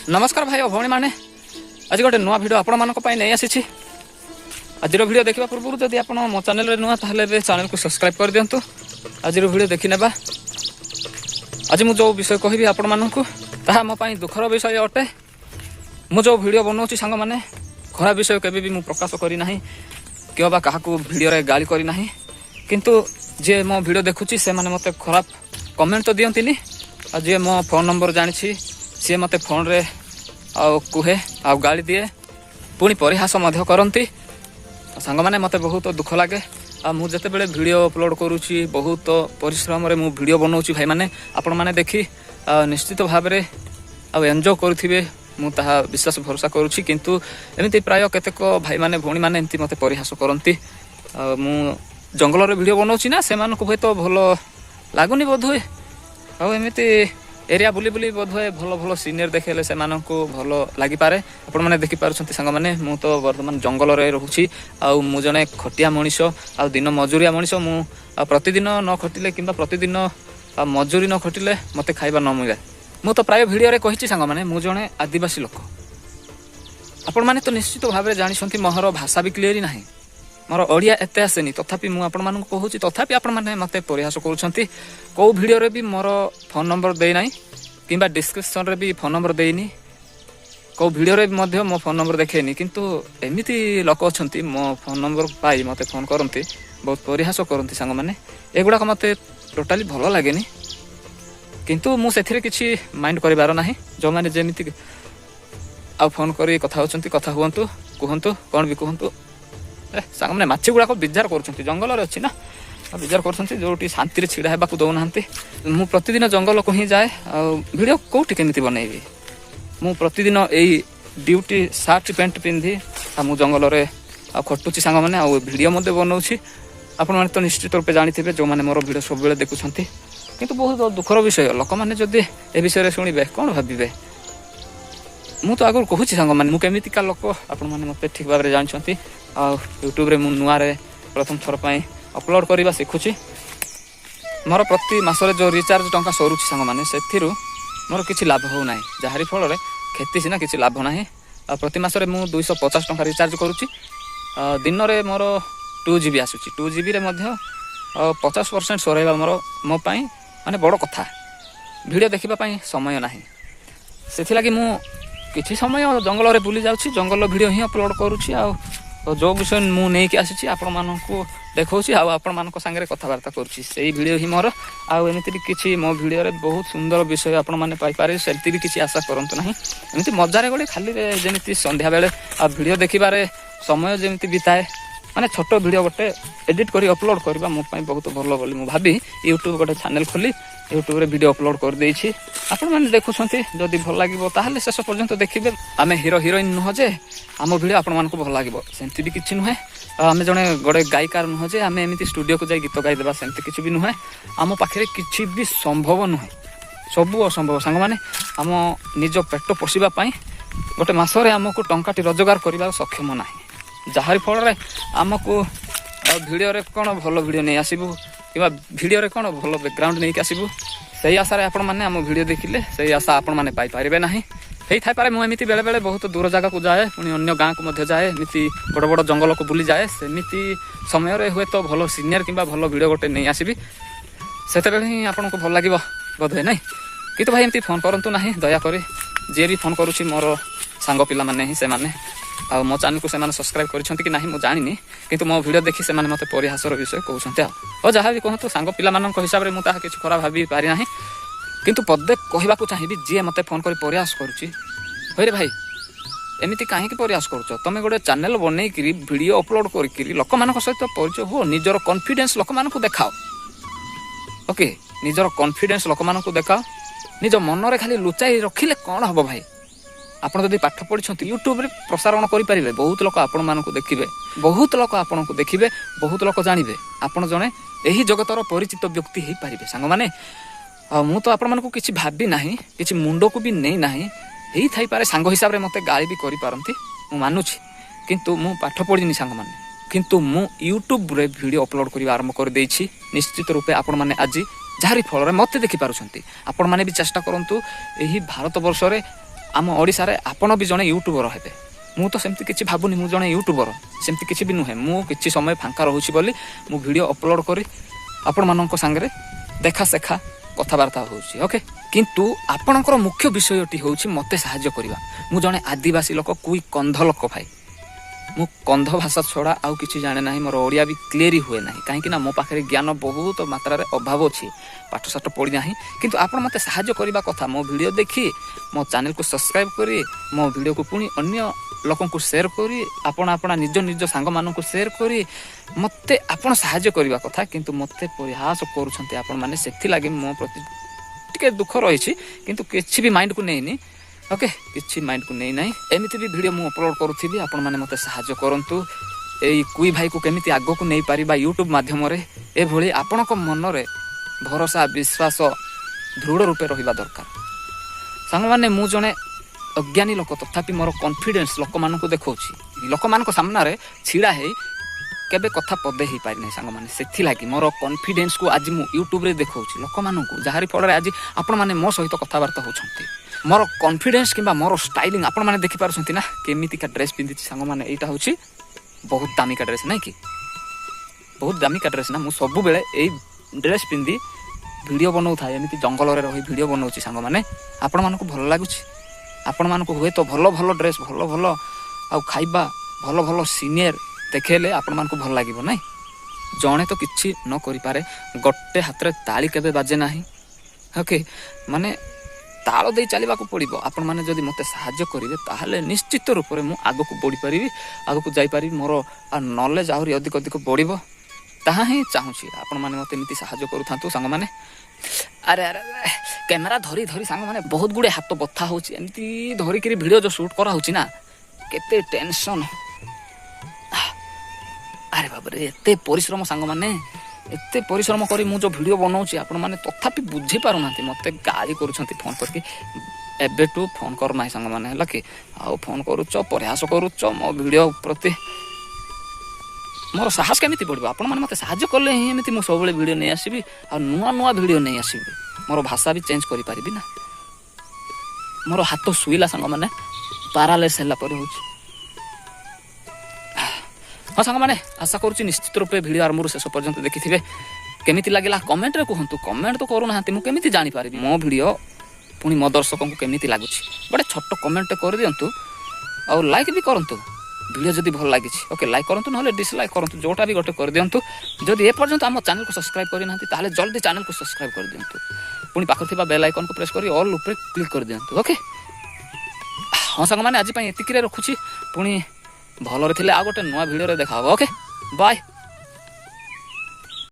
नमस्कार भाई और भौणी मैंने आज गोटे नुआ भिड आपण मान नहीं आसी आज भिड देखा पूर्व जदि आप मो चैनल नुआ ताले चैनल को सब्सक्राइब कर दिंतु आज भिड देखी नेबा। आज मु जो विषय कहबी आपण मानकु ताहा मो पई दुखर विषय अटे। मु जो भिड बनाऊँ सांग मैंने खराब विषय केबे भी मु प्रकाश करी नाही कि बा काहाकू भिडियो रे गाली करी नाही, किंतु जे मो भिडियो देखुची से माने मते खराब कमेंट तो दियंतिनी। आ जे मो फोन नंबर जानिछि सी मते फोन रे कुहे आ गाली दिए पुणी परिहास मध्य करती। सांग मैंने मते बहुत दुख लगे। आ मु जते बेले वीडियो अपलोड करूची बहुत परिश्रम रे मु वीडियो बनाऊची भाई माने आपण माने देखी निश्चित भाव रे आ एन्जॉय करुथिबे मु ताहा विश्वास भरोसा करूची। किंतु एमिति प्राय केतेक भाई माने भौणी माने एमिति मते परिहास करती। मु जंगल रे वीडियो बनाऊची ना सेमानकु होय तो भलो लागुनी बोधुए आ एमिति एरिया बुली बुली बोधुए भल भल सीनियर देखेले से भल लगी पारे। आपण माने देखि पारुछंती सांग माने मु तो वर्तमान जंगल रे रहूची आ मु जने खटिया मनीष आ दिन मजूरिया मनीष। मु प्रतिदिन न खटिले किंबा प्रतिदिन मजूरी न खटिले मते खाइबा न मिले। मु तो प्राय वीडियो रे कहिछि सांग माने मु जने आदिवासी लोक। आपण माने तो निश्चित भाव रे जानिछंती मोहर भाषा भी क्लियर नाही, मोर ओडिया एते आसेनी, तथापि मु आपण मानकु कहूची तथापि आपण माने मते परिहास करूछंती। को वीडियो रे भी मोर फोन नंबर दे नाही किंबा डिस्क्रिप्शन रे भी फोन नंबर देनी, को वीडियो रे मध्य मो फोन नंबर देखेनी। किंतु एमिति लोक अछंती मो फोन नंबर पाई मते फोन करंती, बहुत परिहास करंती सांग माने। एगुडा मते टोटली भलो लागेनी, किंतु मु सेथिरे किछि माइंड करिबार नाही। जो माने जेमिति आ फोन करी कथा होचंती कथा हुवंतु कहंतु कोन भी कहंतु। सांग माने माछी गुडा को विचार करछंती जंगल रे अछि ना विचार करछंती जोटी शांति रे छिडा हेबाकू दउ नाहंती। मु प्रतिदिन जंगल को ही जाए आ वीडियो कोठी केमिति बनेबी। मु प्रतिदिन एई ड्यूटी शर्ट पैंट पिंधी आ मु जंगल रे आ खटुची सांग माने आ वीडियो मध्ये बनौछि। आपण माने तो निश्चित रूपे जानिथिबे जो माने मोर वीडियो सब बेले देखुछंती। किंतु बहुत दुखर विषय लोक माने जदि ए विषय रे सुनिबे कोन भाबिबे। मु तो आगु कहूछि सांग माने मु केमितिका लोक आपण माने मते ठीक भाबरे जानिछंती। आ यूट्यूब रे मु नुआ रे प्रथम थर पई अपलोड करवा शिखुची। मोर प्रति मासरे जो रिचार्ज टंका सरुची सांग माने सेथिरु मोर किछि लाभ हो नाही, जहारी फल रे खेती सिना किछि लाभ नाही। प्रति मासरे मु 250 टंका रिचार्ज करूची। दिन रे मोर 2 GB आसुची। 2 GB रे मध्य 50% सरेबा मोर मो पई माने बड़ कथा। वीडियो देखिबा पई समय नाही, सेथि लागि मु किछि समय जंगल रे बुली जाउची, जंगल वीडियो ही अपलोड करूची। आ जो विषय मु नहीं कि आसी आपण मानकु देखौची आ आपण मानक संगे कथबार्ता करूची सेही वीडियो ही मोर। आ एमिति किछि मो वीडियो रे बहुत सुंदर विषय आपण माने पाई पारे, सेल्फी भी किछि आशा करंतु नाही। एमिति मजा रे गोले खाली रे जेमिति संध्या बेले आ वीडियो देखिबारे समय जेमिति बिताए माने छोटो वीडियो गोटे एडिट करी अपलोड करबा मो पई बहुत भलो बोली मु भाबी YouTube गोटे चैनल खोली YouTube रे वीडियो अपलोड कर देछि। आपण माने देखुछंती जदि भल लागिबो ताहाले शेष पर्यंत देखिबे। आमे हीरो हीरोइन नुह जे आम वीडियो आपण मानकु भल लागिबो सेंति भी किछि नुहे। आमे जने गोटे गायिकार नुह जे आमे एमिति स्टूडियो को जाई गीत गाई देबा सेंति किछि भी नुहे। आम पाखरे किछि भी संभव नुहे, सबु असंभव सांग माने। आम निज पेट पोषिबा पई गोटे मासरे आमको टंकाटी रोजगार करिबा सक्षम नाही, जहारी फल रे आमको वीडियो रे कोन भलो वीडियो नै आसीबु किबा वीडियो रे कोन भलो बैकग्राउंड नै आसीबु सेही आशा रे आपण माने आम वीडियो देखिले सेही आशा आपण माने पाई पारिबे नाही। हेई थाई पारे मु एमिति बेले बेले बहुत दूर जगह को जाए, पुनी अन्य गाँ को मध्य जाए, एमिति बड़ बड़ जंगल को बुली जाए। सेमिति समय रे हुए तो भलो सीनियर किबा भलो वीडियो गोटे नै आसीबी, सेते बेले ही आपण को भल लागिबो बोधे नै। किंतु भाई एमिति फोन करंतु नाही दया करी। जे भी फोन करूची मोर सांग पिला माने ही से माने आ मो चैनल को से माने सब्सक्राइब करिसंती कि नाही मु जानिनी, किंतु मो वीडियो देखि से माने मते परिहासर विषय कहउसंती। आ जहा भी कहंतु सांग पिला मानक हिसाब रे मु ताहा किछ खराब भाबी पारि नाही। किंतु पदे कहबा को चाहिबी जे मते फोन करी परिहास करूची होरे भाई एमिति काहे कि परिहास करूछ। तमे गोटे चैनल बनै कि वीडियो अपलोड करि कि लोक मानक सहित परिचय हो, निजर कॉन्फिडेंस लोक मानक देखाओ। ओके निजर कॉन्फिडेंस लोक मानक देखाओ। निज मन रे खाली लुचाई रखिले कोन हबो भाई। आपण जदि पाठ पढिछंती YouTube रे प्रसारण करि परिबे, बहुत लोक आपण मानक देखिबे, बहुत लोक आपण को देखिबे, बहुत लोक जानिबे। आपण जने एही जगतर परिचित व्यक्ति हेई परिबे सांग माने। मु तो आपण मानक किछि भाबी नाही, किछि मुंडो को भी नै नाही। हेई थाई पारे सांग हिसाब रे मते गाली भी करि पारंती मु मानुछि, किंतु मु पाठ पढिनी सांग माने। किंतु मु YouTube रे वीडियो अपलोड करिबा आरंभ कर देछि। निश्चित रूपे आपण माने आज जहारी फल मत देखि पारुछंती आपण माने भी चेष्टा करंतु एही भारत वर्ष रे ଆମ ଓଡ଼ିଶାରେ ଆପଣ ବି ଜଣେ ୟୁଟ୍ୟୁବର ହେବେ। ମୁଁ ତ ସେମିତି କିଛି ଭାବୁନି ମୁଁ ଜଣେ ୟୁଟ୍ୟୁବର, ସେମିତି କିଛି ବି ନୁହେଁ। ମୁଁ କିଛି ସମୟ ଫାଙ୍କା ରହୁଛି ବୋଲି ମୁଁ ଭିଡ଼ିଓ ଅପଲୋଡ଼ କରି ଆପଣମାନଙ୍କ ସାଙ୍ଗରେ ଦେଖା ସେଖା କଥାବାର୍ତ୍ତା ହେଉଛି। ଓକେ, କିନ୍ତୁ ଆପଣଙ୍କର ମୁଖ୍ୟ ବିଷୟଟି ହେଉଛି ମୋତେ ସାହାଯ୍ୟ କରିବା। ମୁଁ ଜଣେ ଆଦିବାସୀ ଲୋକ, କୁଇ କନ୍ଧ ଲୋକ ଭାଇ। ମୁଁ କନ୍ଧ ଭାଷା ଛଡ଼ା ଆଉ କିଛି ଜାଣେ ନାହିଁ। ମୋର ଓଡ଼ିଆ ବି କ୍ଲିଅର୍ ହୁଏ ନାହିଁ, କାହିଁକିନା ମୋ ପାଖରେ ଜ୍ଞାନ ବହୁତ ମାତ୍ରାରେ ଅଭାବ ଅଛି, ପାଠଶାଠ ପଢ଼ି ନାହିଁ। କିନ୍ତୁ ଆପଣ ମୋତେ ସାହାଯ୍ୟ କରିବା କଥା, ମୋ ଭିଡ଼ିଓ ଦେଖି ମୋ ଚ୍ୟାନେଲକୁ ସବସ୍କ୍ରାଇବ୍ କରି ମୋ ଭିଡ଼ିଓକୁ ପୁଣି ଅନ୍ୟ ଲୋକଙ୍କୁ ସେୟାର କରି ଆପଣ ନିଜ ସାଙ୍ଗମାନଙ୍କୁ ସେୟାର କରି ମୋତେ ଆପଣ ସାହାଯ୍ୟ କରିବା କଥା। କିନ୍ତୁ ମୋତେ ପରିହାସ କରୁଛନ୍ତି ଆପଣମାନେ, ସେଥିଲାଗି ମୋ ପ୍ରତି ଟିକେ ଦୁଃଖ ରହିଛି, କିନ୍ତୁ କିଛି ବି ମାଇଣ୍ଡକୁ ନେଇନି। ଓକେ, କିଛି ମାଇଣ୍ଡକୁ ନେଇ ନାହିଁ। ଏମିତି ବି ଭିଡ଼ିଓ ମୁଁ ଅପଲୋଡ଼ କରୁଥିବି, ଆପଣମାନେ ମୋତେ ସାହାଯ୍ୟ କରନ୍ତୁ। ଏଇ କୁଇ ଭାଇକୁ କେମିତି ଆଗକୁ ନେଇପାରିବା ୟୁଟ୍ୟୁବ୍ ମାଧ୍ୟମରେ, ଏଭଳି ଆପଣଙ୍କ ମନରେ ଭରସା ବିଶ୍ୱାସ ଦୃଢ଼ ରୂପେ ରହିବା ଦରକାର। ସାଙ୍ଗମାନେ, ମୁଁ ଜଣେ ଅଜ୍ଞାନୀ ଲୋକ, ତଥାପି ମୋର କନଫିଡେନ୍ସ ଲୋକମାନଙ୍କୁ ଦେଖାଉଛି। ଲୋକମାନଙ୍କ ସାମ୍ନାରେ ଛିଡ଼ା ହେଇ କେବେ କଥା ପଦେ ହେଇପାରିନାହିଁ ସାଙ୍ଗମାନେ। ସେଥିଲାଗି ମୋର କନଫିଡେନ୍ସକୁ ଆଜି ମୁଁ ୟୁଟ୍ୟୁବରେ ଦେଖାଉଛି ଲୋକମାନଙ୍କୁ, ଯାହାରି ଫଳରେ ଆଜି ଆପଣମାନେ ମୋ ସହିତ କଥାବାର୍ତ୍ତା ହେଉଛନ୍ତି। ମୋର କନଫିଡେନ୍ସ କିମ୍ବା ମୋର ଷ୍ଟାଇଲିଂ ଆପଣମାନେ ଦେଖିପାରୁଛନ୍ତି ନା, କେମିତିକା ଡ୍ରେସ୍ ପିନ୍ଧିଛି ସାଙ୍ଗମାନେ। ଏଇଟା ହେଉଛି ବହୁତ ଦାମିକା ଡ୍ରେସ୍, ନାଇଁ କି? ବହୁତ ଦାମିକା ଡ୍ରେସ୍ ନା। ମୁଁ ସବୁବେଳେ ଏଇ ଡ୍ରେସ୍ ପିନ୍ଧି ଭିଡ଼ିଓ ବନାଉଥାଏ, ଏମିତି ଜଙ୍ଗଲରେ ରହି ଭିଡ଼ିଓ ବନାଉଛି ସାଙ୍ଗମାନେ। ଆପଣମାନଙ୍କୁ ଭଲ ଲାଗୁଛି? ଆପଣମାନଙ୍କୁ ହୁଏତ ଭଲ ଡ୍ରେସ୍, ଭଲ ଆଉ ଖାଇବା, ଭଲ ସିନିୟର ଦେଖେଇଲେ ଆପଣମାନଙ୍କୁ ଭଲ ଲାଗିବ ନାଇଁ? ଜଣେ ତ କିଛି ନ କରିପାରେ, ଗୋଟେ ହାତରେ ତାଳି କେବେ ବାଜେ ନାହିଁ। ଓକେ, ମାନେ ତାଳ ଦେଇ ଚାଲିବାକୁ ପଡ଼ିବ। ଆପଣମାନେ ଯଦି ମୋତେ ସାହାଯ୍ୟ କରିବେ ତାହେଲେ ନିଶ୍ଚିତ ରୂପରେ ମୁଁ ଆଗକୁ ବଢ଼ିପାରିବି, ଆଗକୁ ଯାଇପାରିବି। ମୋର ନଲେଜ୍ ଆହୁରି ଅଧିକ ବଢ଼ିବ, ତାହା ହିଁ ଚାହୁଁଛି। ଆପଣମାନେ ମୋତେ ଏମିତି ସାହାଯ୍ୟ କରୁଥାନ୍ତୁ ସାଙ୍ଗମାନେ। ଆରେ କ୍ୟାମେରା ଧରି ସାଙ୍ଗମାନେ ବହୁତ ଗୁଡ଼ିଏ ହାତ ବଥା ହେଉଛି। ଏମିତି ଧରିକିରି ଭିଡ଼ିଓ ଯେଉଁ ସୁଟ୍ କରାହେଉଛି ନା, କେତେ ଟେନସନ୍। ଆରେ ବାବରେ, ଏତେ ପରିଶ୍ରମ ସାଙ୍ଗମାନେ, ଏତେ ପରିଶ୍ରମ କରି ମୁଁ ଯେଉଁ ଭିଡ଼ିଓ ବନାଉଛି ଆପଣମାନେ ତଥାପି ବୁଝିପାରୁନାହାନ୍ତି। ମୋତେ ଗାଳି କରୁଛନ୍ତି ଫୋନ୍ କରିକି। ଏବେଠୁ ଫୋନ୍ କର ନାହିଁ ସାଙ୍ଗମାନେ, ହେଲା କି? ଆଉ ଫୋନ୍ କରୁଛ, ପ୍ରୟାସ କରୁଛ ମୋ ଭିଡ଼ିଓ ପ୍ରତି। ମୋର ସାହସ କେମିତି ବଢ଼ିବ? ଆପଣମାନେ ମୋତେ ସାହାଯ୍ୟ କଲେ ହିଁ ଏମିତି ମୁଁ ସବୁବେଳେ ଭିଡ଼ିଓ ନେଇ ଆସିବି, ଆଉ ନୂଆ ଭିଡ଼ିଓ ନେଇ ଆସିବି। ମୋର ଭାଷା ବି ଚେଞ୍ଜ କରିପାରିବି ନା। ମୋର ହାତ ଶୁଇଲା ସାଙ୍ଗମାନେ, ପାରାଲାଇସ୍ ହେଲା ପରି ହେଉଛି। ହଁ ସାଙ୍ଗମାନେ, ଆଶା କରୁଛି ନିଶ୍ଚିତ ରୂପେ ଭିଡ଼ିଓ ଆରମ୍ଭରୁ ଶେଷ ପର୍ଯ୍ୟନ୍ତ ଦେଖିଥିବେ। କେମିତି ଲାଗିଲା କମେଣ୍ଟରେ କୁହନ୍ତୁ। କମେଣ୍ଟ ତ କରୁନାହାନ୍ତି, ମୁଁ କେମିତି ଜାଣିପାରିବି ମୋ ଭିଡ଼ିଓ ପୁଣି ମୋ ଦର୍ଶକଙ୍କୁ କେମିତି ଲାଗୁଛି? ଗୋଟେ ଛୋଟ କମେଣ୍ଟ କରିଦିଅନ୍ତୁ, ଆଉ ଲାଇକ୍ ବି କରନ୍ତୁ ଭିଡ଼ିଓ ଯଦି ଭଲ ଲାଗିଛି। ଓକେ, ଲାଇକ୍ କରନ୍ତୁ, ନହେଲେ ଡିସଲାଇକ୍ କରନ୍ତୁ, ଯେଉଁଟା ବି ଗୋଟେ କରିଦିଅନ୍ତୁ। ଯଦି ଏପର୍ଯ୍ୟନ୍ତ ଆମ ଚ୍ୟାନେଲକୁ ସବସ୍କ୍ରାଇବ୍ କରିନାହାନ୍ତି ତାହେଲେ ଜଲ୍ଦି ଚ୍ୟାନେଲକୁ ସବସ୍କ୍ରାଇବ୍ କରିଦିଅନ୍ତୁ। ପୁଣି ପାଖରେ ଥିବା ବେଲ୍ ଆଇକନ୍କୁ ପ୍ରେସ୍ କରି ଅଲ୍ ଉପରେ କ୍ଲିକ୍ କରିଦିଅନ୍ତୁ। ଓକେ, ହଁ ସାଙ୍ଗମାନେ, ଆଜି ପାଇଁ ଏତିକିରେ ରଖୁଛି। ପୁଣି ଭଲରେ ଥିଲେ ଆଉ ଗୋଟେ ନୂଆ ଭିଡ଼ିଓରେ ଦେଖା ହେବ। Okay, bye.